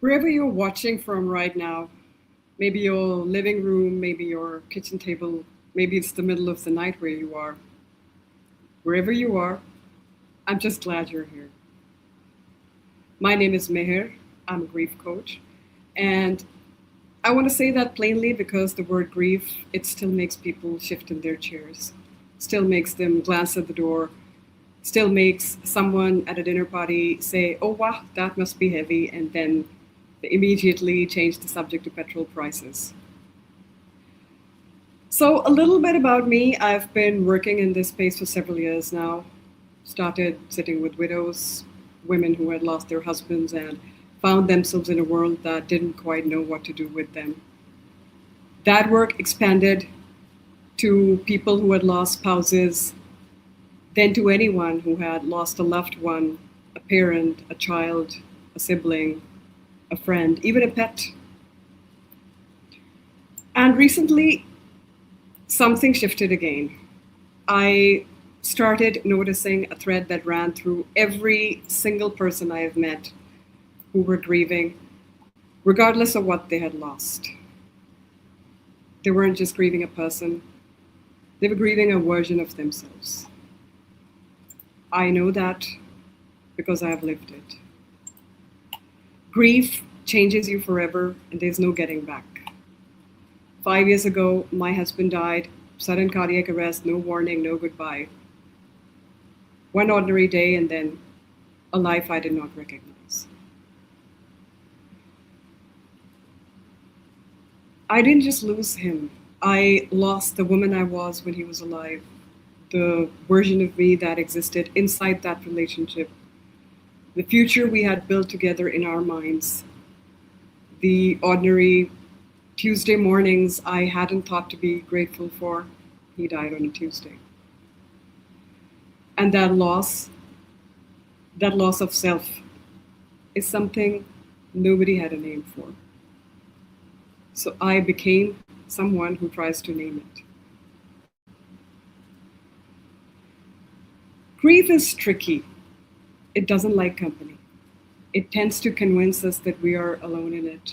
Wherever you're watching from right now, maybe your living room, maybe your kitchen table, maybe it's the middle of the night where you are. Wherever you are, I'm just glad you're here. My name is Meher. I'm a grief coach. And I want to say that plainly because the word grief, it still makes people shift in their chairs, still makes them glance at the door, still makes someone at a dinner party say, oh, wow, that must be heavy, and then they immediately change the subject to petrol prices. So, a little bit about me. I've been working in this space for several years now. Started sitting with widows, women who had lost their husbands and found themselves in a world that didn't quite know what to do with them. That work expanded to people who had lost spouses, then to anyone who had lost a loved one, a parent, a child, a sibling, a friend, even a pet. And recently, something shifted again. I started noticing a thread that ran through every single person I have met who were grieving, regardless of what they had lost. They weren't just grieving a person, they were grieving a version of themselves. I know that because I have lived it. Grief changes you forever, and there's no getting back. 5 years ago, my husband died, sudden cardiac arrest, no warning, no goodbye. One ordinary day, and then a life I did not recognize. I didn't just lose him, I lost the woman I was when he was alive, the version of me that existed inside that relationship, the future we had built together in our minds, the ordinary Tuesday mornings I hadn't thought to be grateful for. He died on a Tuesday. And that loss of self, is something nobody had a name for. So I became someone who tries to name it. Grief is tricky. It doesn't like company. It tends to convince us that we are alone in it,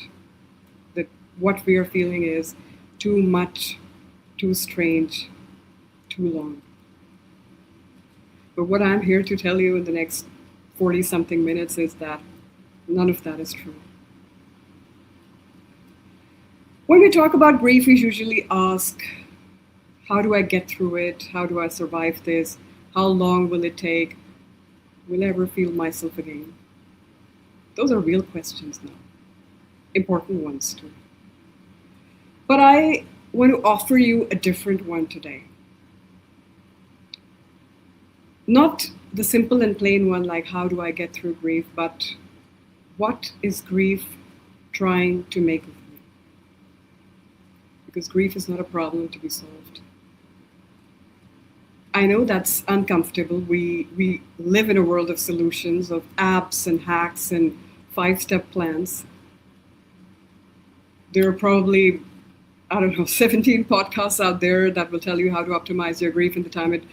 that what we are feeling is too much, too strange, too long. But what I'm here to tell you in the next 40 something minutes is that none of that is true. When we talk about grief, we usually ask, how do I get through it? How do I survive this? How long will it take? Will I ever feel myself again? Those are real questions now, important ones too. But I want to offer you a different one today. Not the simple and plain one like, how do I get through grief, but what is grief trying to make of me? Because grief is not a problem to be solved. I know that's uncomfortable. We live in a world of solutions, of apps and hacks and 5-step plans. There are probably, I don't know, 17 podcasts out there that will tell you how to optimize your grief in the time it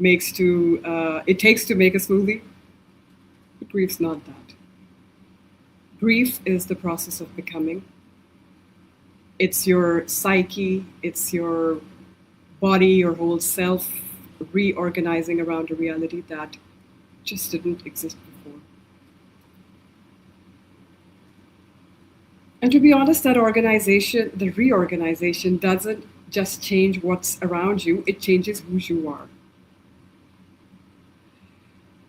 takes to make a smoothie. But grief's not that. Grief is the process of becoming. It's your psyche, it's your body, your whole self reorganizing around a reality that just didn't exist before. And to be honest, that organization, the reorganization, doesn't just change what's around you, it changes who you are.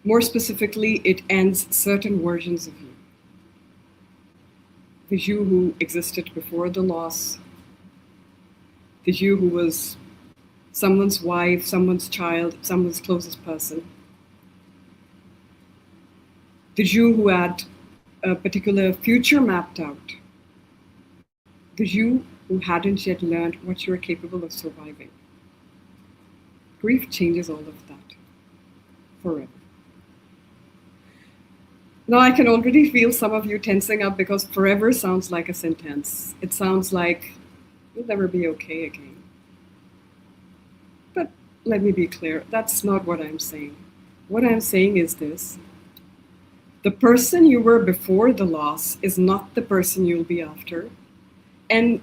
More specifically, it ends certain versions of you. The you who existed before the loss, the you who was someone's wife, someone's child, someone's closest person, the you who had a particular future mapped out, the you who hadn't yet learned what you're capable of surviving. Grief changes all of that forever. Now I can already feel some of you tensing up because forever sounds like a sentence. It sounds like you'll never be okay again. But let me be clear, that's not what I'm saying. What I'm saying is this: The person you were before the loss is not the person you'll be after. And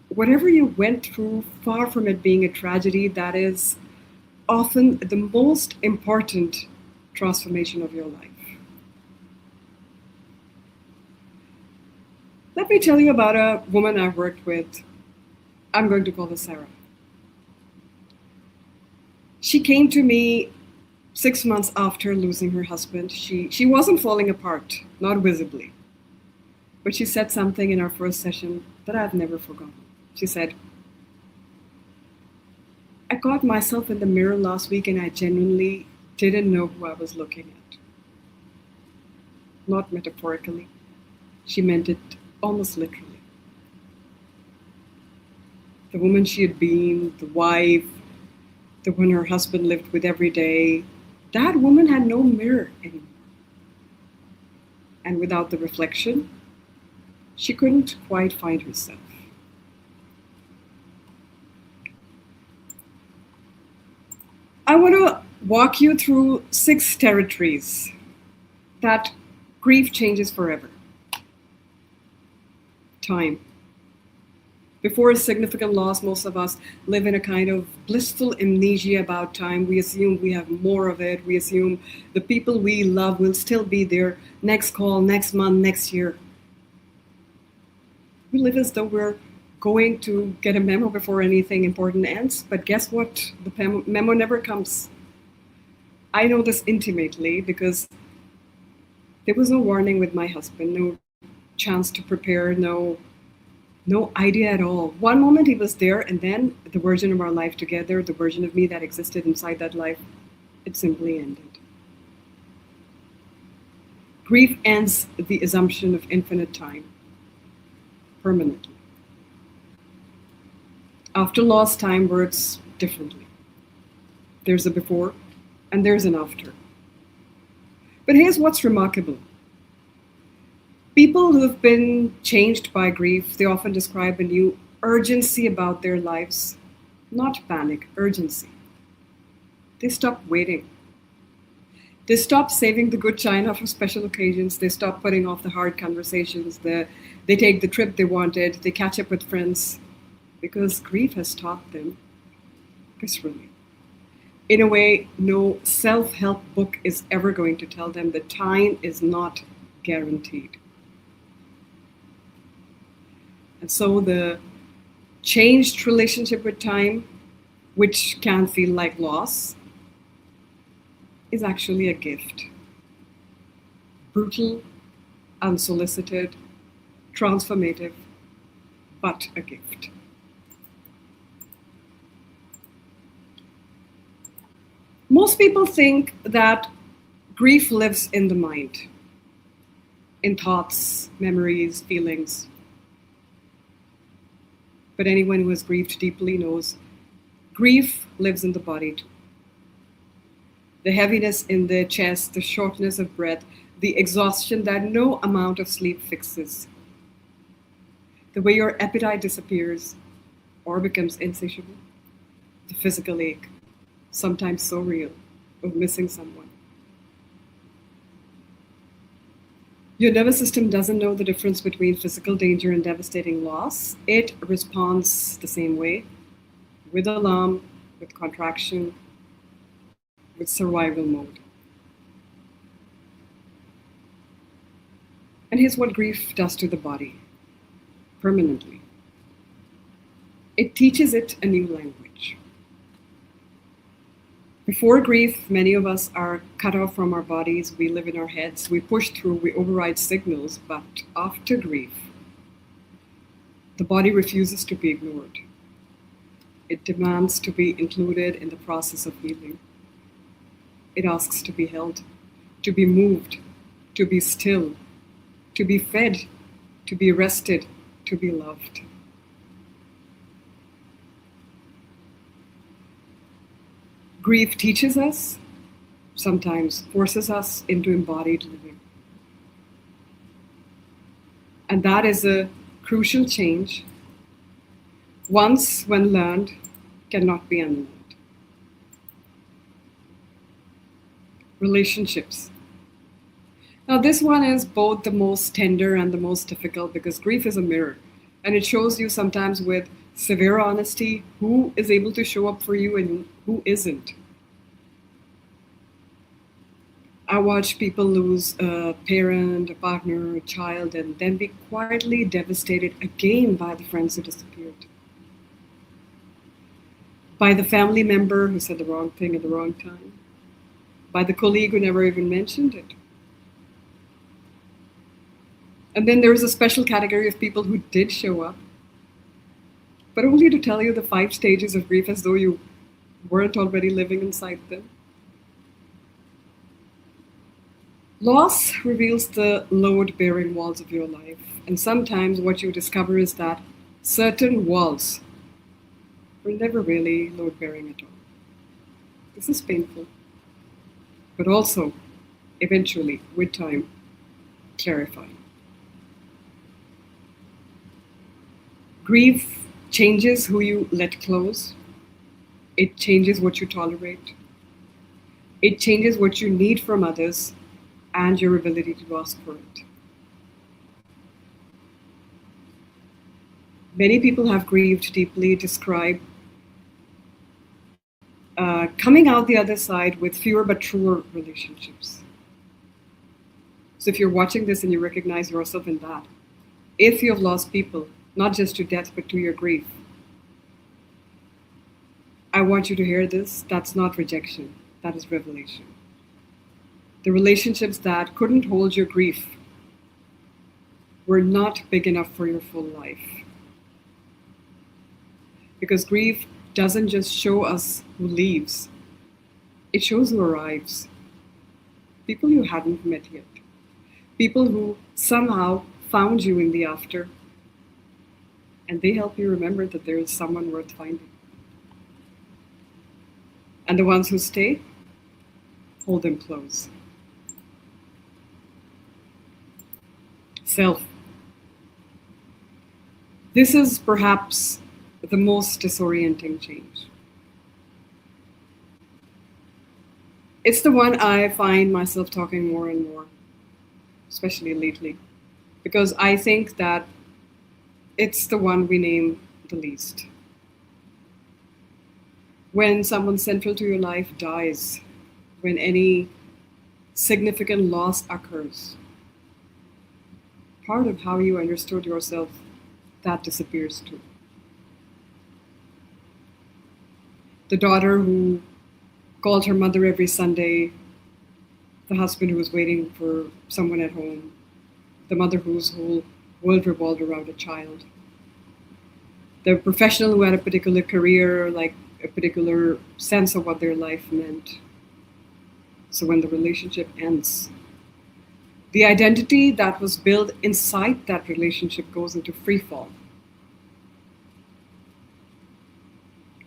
whatever you went through, far from it being a tragedy, that is often the most important transformation of your life. Let me tell you about a woman I've worked with. I'm going to call her Sarah. She came to me 6 months after losing her husband. She wasn't falling apart, not visibly. But she said something in our first session that I've never forgotten. She said, I caught myself in the mirror last week and I genuinely didn't know who I was looking at. Not metaphorically. She meant it almost literally. The woman she had been, the wife, the one her husband lived with every day, that woman had no mirror anymore. And without the reflection, she couldn't quite find herself. I want to walk you through 6 territories that grief changes forever. Time. Before a significant loss, most of us live in a kind of blissful amnesia about time. We assume we have more of it. We assume the people we love will still be there next call, next month, next year. We live as though we're going to get a memo before anything important ends, but guess what? The memo never comes. I know this intimately because there was no warning with my husband, no chance to prepare, no idea at all. One moment he was there, and then the version of our life together, the version of me that existed inside that life, it simply ended. Grief ends the assumption of infinite time, permanently. After loss, time works differently. There's a before and there's an after. But here's what's remarkable. People who have been changed by grief, they often describe a new urgency about their lives. Not panic, urgency. They stop waiting. They stop saving the good china for special occasions. They stop putting off the hard conversations. They take the trip they wanted. They catch up with friends. Because grief has taught them viscerally. In a way, no self-help book is ever going to tell them that time is not guaranteed. And so the changed relationship with time, which can feel like loss, is actually a gift. Brutal, unsolicited, transformative, but a gift. Most people think that grief lives in the mind, in thoughts, memories, feelings. But anyone who has grieved deeply knows grief lives in the body too. The heaviness in the chest, the shortness of breath, the exhaustion that no amount of sleep fixes. The way your appetite disappears or becomes insatiable. The physical ache, sometimes so real, of missing someone. Your nervous system doesn't know the difference between physical danger and devastating loss. It responds the same way, with alarm, with contraction, with survival mode. And here's what grief does to the body, permanently. It teaches it a new language. Before grief, many of us are cut off from our bodies. We live in our heads. We push through. We override signals. But after grief, the body refuses to be ignored. It demands to be included in the process of healing. It asks to be held, to be moved, to be still, to be fed, to be rested, to be loved. Grief teaches us, sometimes forces us into embodied living. And that is a crucial change. Once, when learned, cannot be unlearned. Relationships. Now, this one is both the most tender and the most difficult because grief is a mirror. And it shows you sometimes with severe honesty who is able to show up for you and who isn't. I watch people lose a parent, a partner, a child, and then be quietly devastated again by the friends who disappeared, by the family member who said the wrong thing at the wrong time, by the colleague who never even mentioned it. And then there's a special category of people who did show up, but only to tell you the 5 stages of grief as though you weren't already living inside them. Loss reveals the load bearing walls of your life, and sometimes what you discover is that certain walls were never really load bearing at all. This is painful, but also, eventually, with time, clarifying. Grief changes who you let close, it changes what you tolerate, it changes what you need from others and your ability to ask for it. Many people have grieved deeply, describe coming out the other side with fewer but truer relationships. So if you're watching this and you recognize yourself in that, if you have lost people, not just to death but to your grief, I want you to hear this. That's not rejection, that is revelation. The relationships that couldn't hold your grief were not big enough for your full life. Because grief doesn't just show us who leaves, it shows who arrives. People you hadn't met yet. People who somehow found you in the after, and they help you remember that there is someone worth finding. And the ones who stay, hold them close. Self. This is perhaps the most disorienting change. It's the one I find myself talking more and more, especially lately, because I think that it's the one we name the least. When someone central to your life dies, when any significant loss occurs, part of how you understood yourself, that disappears too. The daughter who called her mother every Sunday, the husband who was waiting for someone at home, the mother whose whole world revolved around a child, the professional who had a particular career, like a particular sense of what their life meant. So when the relationship ends, the identity that was built inside that relationship goes into free fall.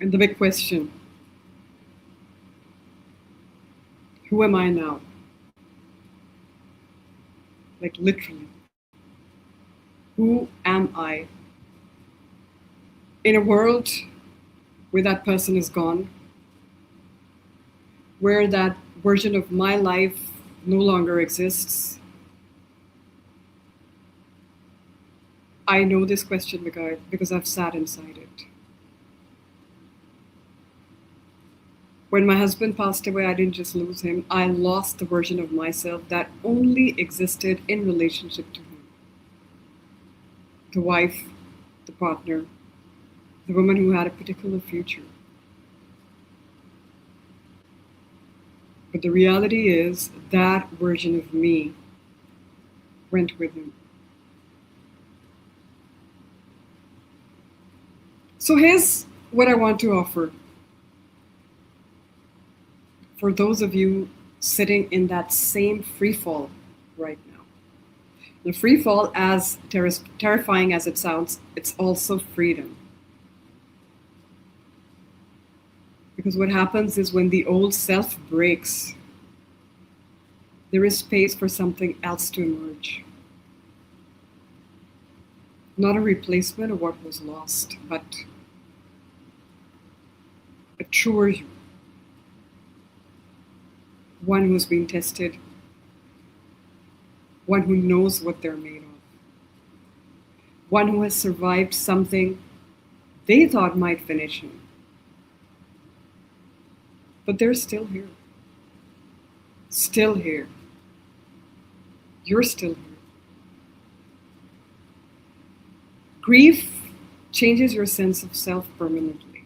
And the big question, who am I now? Like literally, who am I? In a world where that person is gone, where that version of my life no longer exists, I know this question because I've sat inside it. When my husband passed away, I didn't just lose him, I lost the version of myself that only existed in relationship to him. The wife, the partner, the woman who had a particular future. But the reality is that version of me went with him. So here's what I want to offer for those of you sitting in that same free fall right now. The free fall, as terrifying as it sounds, it's also freedom. Because what happens is when the old self breaks, there is space for something else to emerge. Not a replacement of what was lost, but a truer you. One who's been tested, one who knows what they're made of, one who has survived something they thought might finish him. But they're still here. Still here. You're still here. Grief changes your sense of self permanently.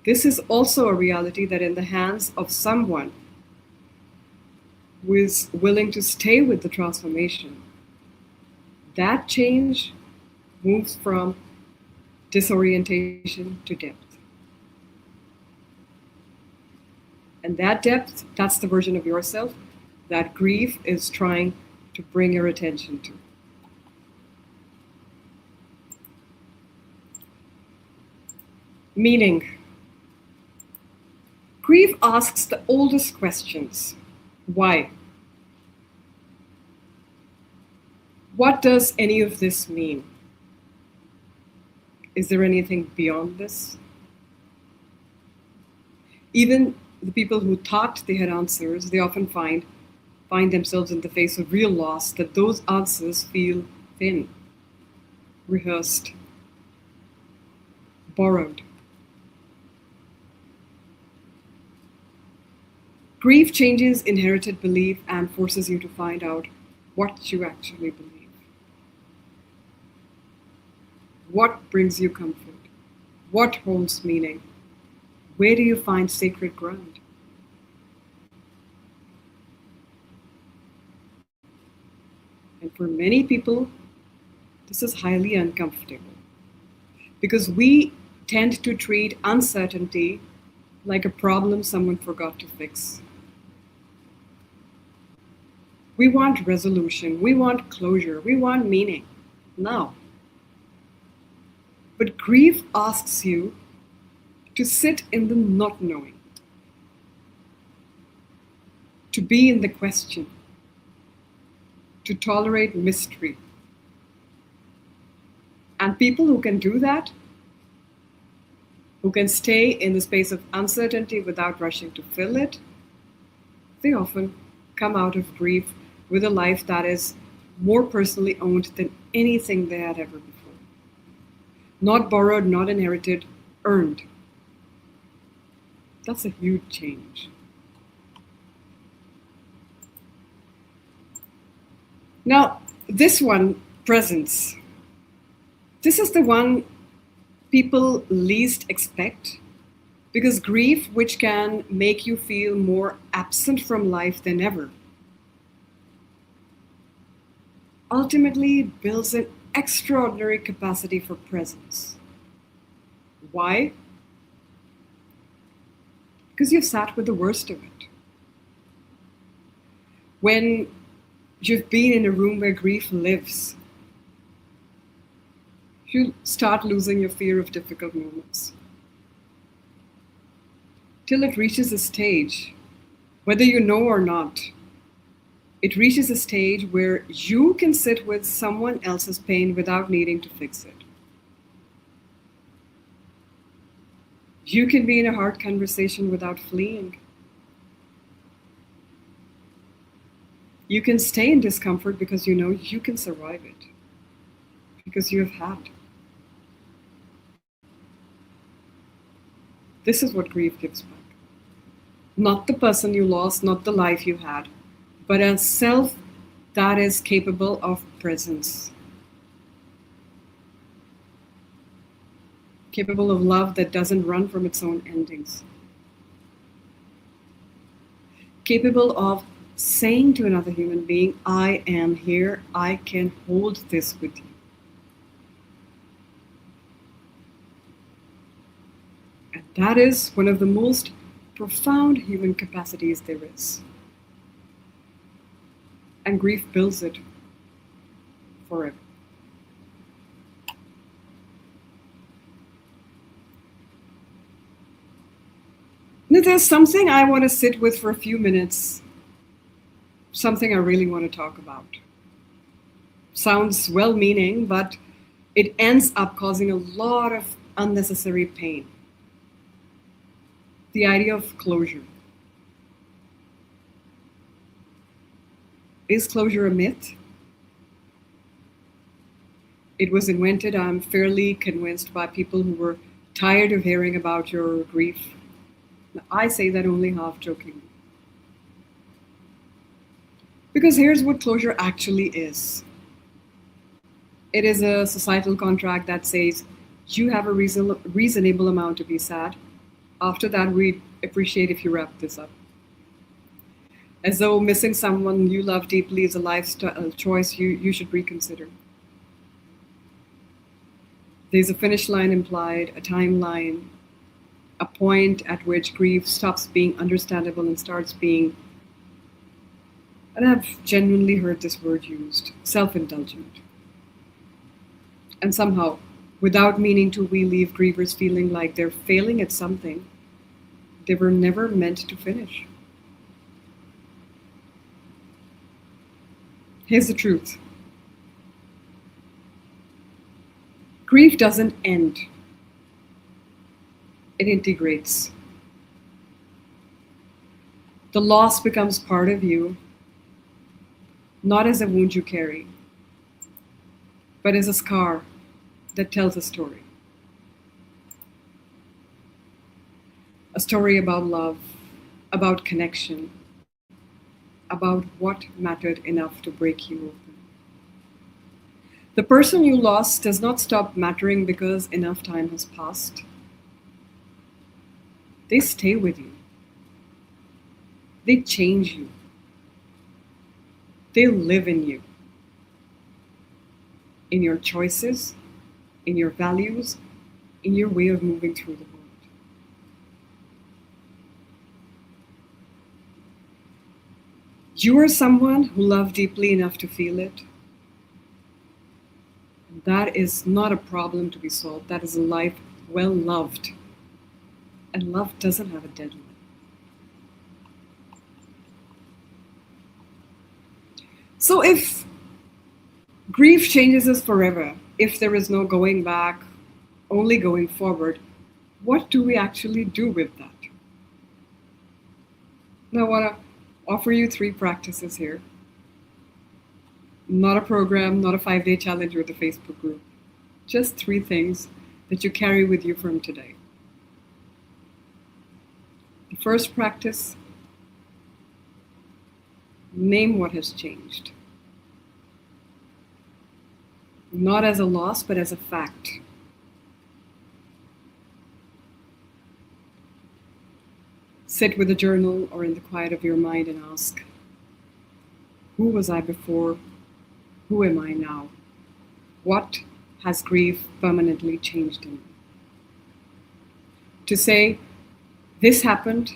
This is also a reality that in the hands of someone who is willing to stay with the transformation, that change moves from disorientation to depth. And that depth, that's the version of yourself that grief is trying to bring your attention to. Meaning. Grief asks the oldest questions. Why? What does any of this mean? Is there anything beyond this? Even the people who thought they had answers, they often find themselves in the face of real loss, that those answers feel thin, rehearsed, borrowed. Grief changes inherited belief and forces you to find out what you actually believe. What brings you comfort? What holds meaning? Where do you find sacred ground? And for many people, this is highly uncomfortable because we tend to treat uncertainty like a problem someone forgot to fix. We want resolution, we want closure, we want meaning now. But grief asks you to sit in the not knowing, to be in the question, to tolerate mystery. And people who can do that, who can stay in the space of uncertainty without rushing to fill it, they often come out of grief with a life that is more personally owned than anything they had ever before. Not borrowed, not inherited, earned. That's a huge change. Now, this one, presence. This is the one people least expect, because grief, which can make you feel more absent from life than ever, ultimately builds an extraordinary capacity for presence. Why? Because you've sat with the worst of it. When you've been in a room where grief lives, you start losing your fear of difficult moments. Till it reaches a stage, whether you know or not, it reaches a stage where you can sit with someone else's pain without needing to fix it. You can be in a hard conversation without fleeing. You can stay in discomfort because you know you can survive it, because you have had. This is what grief gives back. Not the person you lost, not the life you had, but a self that is capable of presence. Capable of love that doesn't run from its own endings. Capable of saying to another human being, I am here, I can hold this with you. And that is one of the most profound human capacities there is. And grief builds it forever. Now, there's something I want to sit with for a few minutes, something I really want to talk about. Sounds well-meaning, but it ends up causing a lot of unnecessary pain. The idea of closure. Is closure a myth? It was invented, I'm fairly convinced, by people who were tired of hearing about your grief. I say that only half jokingly. Because here's what closure actually is: it is a societal contract that says you have a reasonable amount to be sad. After that, we'd appreciate if you wrap this up. As though missing someone you love deeply is a lifestyle choice you should reconsider. There's a finish line implied, a timeline, a point at which grief stops being understandable and starts being, and I've genuinely heard this word used, self indulgent. And somehow, without meaning to, we leave grievers feeling like they're failing at something they were never meant to finish. Here's the truth: grief doesn't end, it integrates. The loss becomes part of you, not as a wound you carry, but as a scar that tells a story. A story about love, about connection, about what mattered enough to break you open. The person you lost does not stop mattering because enough time has passed. They stay with you. They change you. They live in your choices, in your values, in your way of moving through the world. You are someone who loved deeply enough to feel it. That is not a problem to be solved. That is a life well loved. And love doesn't have a deadline. So if grief changes us forever, if there is no going back, only going forward, what do we actually do with that? Now, I want to offer you 3 practices here. Not a program, not a 5-day challenge or the Facebook group. Just 3 things that you carry with you from today. The first practice: name what has changed. Not as a loss, but as a fact. Sit with a journal or in the quiet of your mind and ask, who was I before? Who am I now? What has grief permanently changed in me? To say, this happened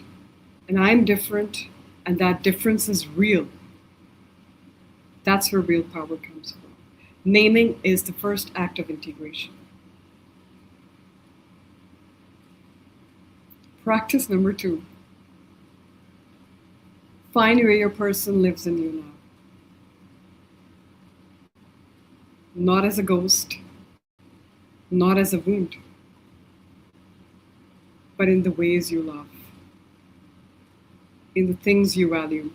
and I'm different and that difference is real. That's where real power comes from. Naming is the first act of integration. Practice number 2. Find where your person lives in you now. Not as a ghost, not as a wound, but in the ways you love, in the things you value,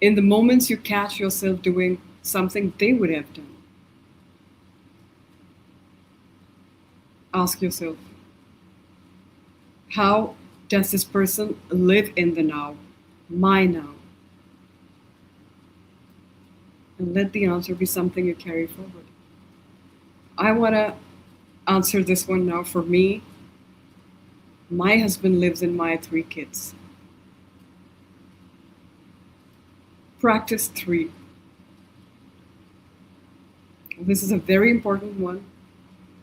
in the moments you catch yourself doing something they would have done. Ask yourself, how does this person live in the now, my now? And let the answer be something you carry forward. I want to answer this one now. For me, my husband lives in my 3 kids. Practice 3. This is a very important one.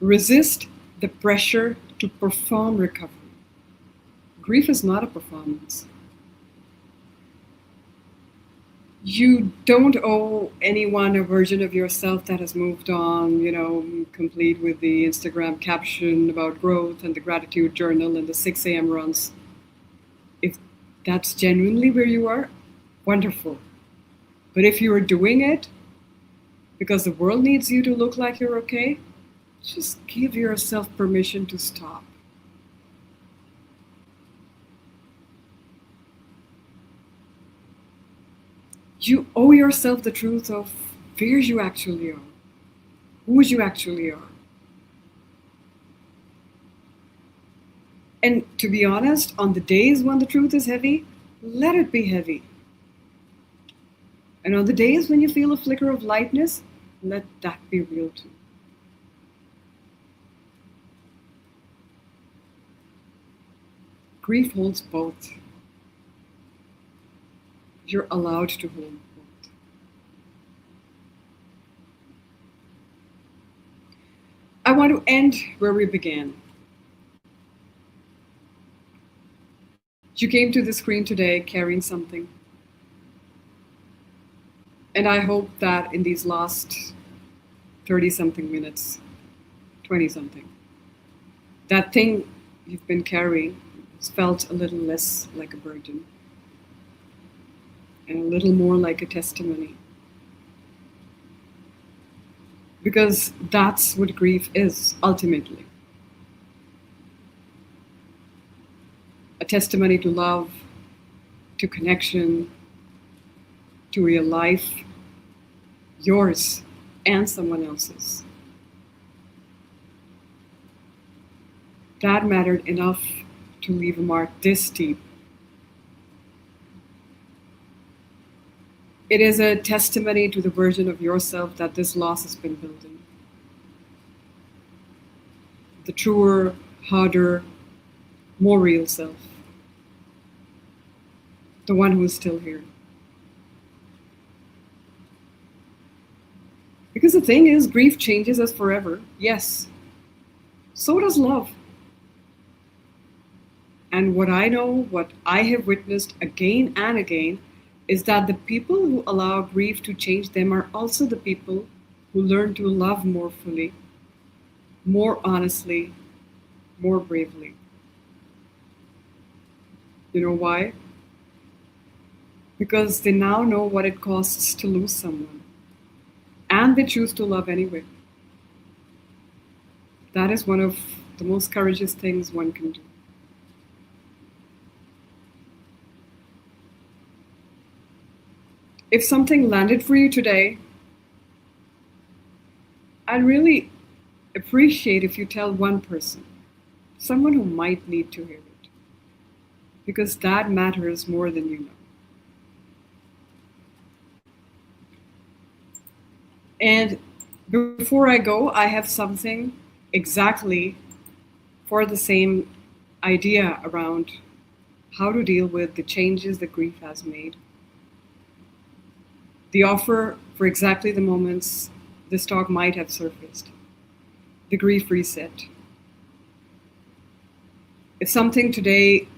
Resist the pressure to perform recovery. Grief is not a performance. You don't owe anyone a version of yourself that has moved on, complete with the Instagram caption about growth and the gratitude journal and the 6 a.m. runs. If that's genuinely where you are, wonderful. But if you are doing it because the world needs you to look like you're okay, just give yourself permission to stop. You owe yourself the truth of where you actually are, who you actually are. And to be honest, on the days when the truth is heavy, let it be heavy. And on the days when you feel a flicker of lightness, let that be real too. Grief holds both. You're allowed to hold both. I want to end where we began. You came to the screen today carrying something. And I hope that in these last 30 something minutes, 20 something, that thing you've been carrying has felt a little less like a burden and a little more like a testimony. Because that's what grief is, ultimately. A testimony to love, to connection, to real life, yours and someone else's. That mattered enough to leave a mark this deep. It is a testimony to the version of yourself that this loss has been building. The truer, harder, more real self. The one who is still here. Because the thing is, grief changes us forever, yes. So does love. And what I know, what I have witnessed again and again, is that the people who allow grief to change them are also the people who learn to love more fully, more honestly, more bravely. You know why? Because they now know what it costs to lose someone. And they choose to love anyway. That is one of the most courageous things one can do. If something landed for you today, I'd really appreciate if you tell one person, someone who might need to hear it. Because that matters more than you know. And before I go, I have something exactly for the same idea around how to deal with the changes that grief has made. The offer for exactly the moments this talk might have surfaced. The grief reset. If something today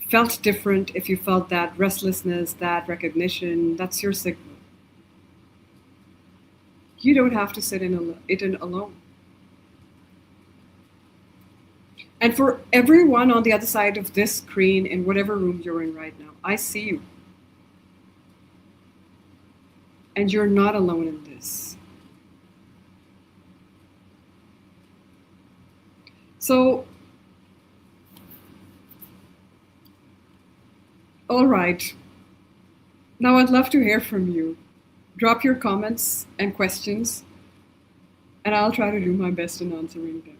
felt different, if you felt that restlessness, that recognition, that's your signal. You don't have to sit in it alone. And for everyone on the other side of this screen, in whatever room you're in right now, I see you. And you're not alone in this. So, all right. Now I'd love to hear from you. Drop your comments and questions, and I'll try to do my best in answering them.